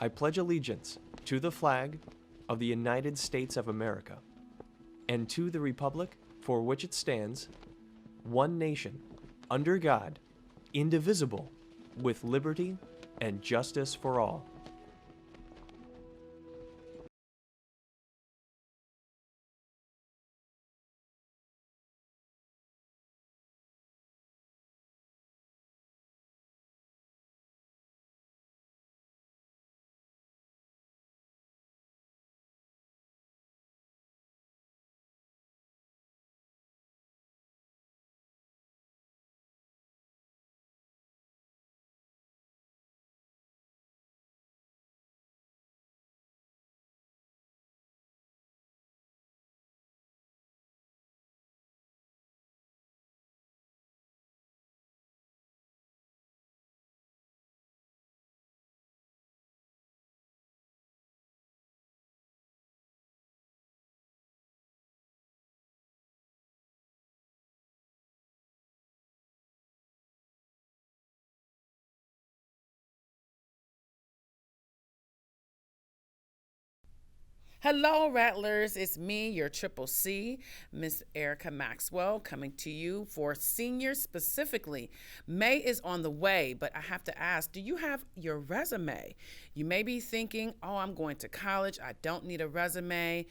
I pledge allegiance to the flag of the United States of America and to the republic for which it stands, one nation, under God, indivisible, with liberty and justice for all. Hello, Rattlers. It's me, your Triple C, Miss Erica Maxwell, coming to you for seniors specifically. May is on the way, but I have to ask, do you have your resume? You may be thinking, oh, I'm going to college. I don't need a resume.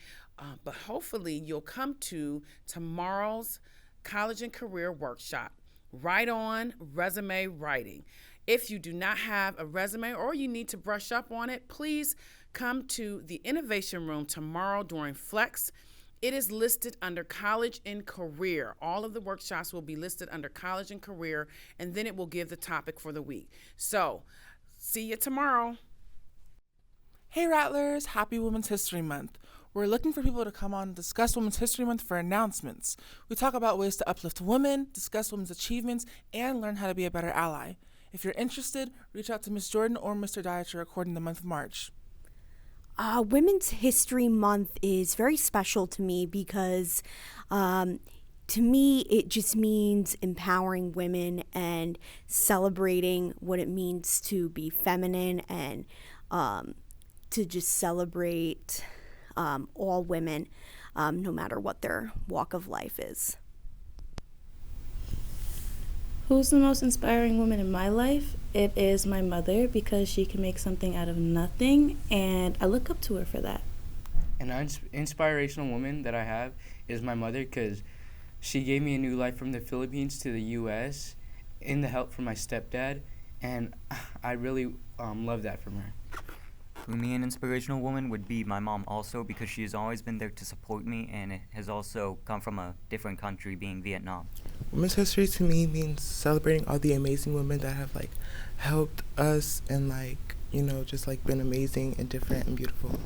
But hopefully you'll come to tomorrow's College and Career Workshop, Right On Resume Writing. If you do not have a resume or you need to brush up on it, please come to the Innovation Room tomorrow during Flex. It is listed under College and Career. All of the workshops will be listed under College and Career, and then it will give the topic for the week. So, see you tomorrow. Hey Rattlers, happy Women's History Month. We're looking for people to come on and discuss Women's History Month for announcements. We talk about ways to uplift women, discuss women's achievements, and learn how to be a better ally. If you're interested, reach out to Ms. Jordan or Mr. Dyer to record in the month of March. Women's History Month is very special to me because to me it just means empowering women and celebrating what it means to be feminine and to just celebrate all women, no matter what their walk of life is. Who's the most inspiring woman in my life? It is my mother, because she can make something out of nothing, and I look up to her for that. An inspirational woman that I have is my mother, because she gave me a new life from the Philippines to the U.S. in the help from my stepdad, and I really love that from her. For me, an inspirational woman would be my mom also, because she has always been there to support me, and it has also come from a different country, being Vietnam. Women's history to me means celebrating all the amazing women that have helped us and just been amazing and different and beautiful.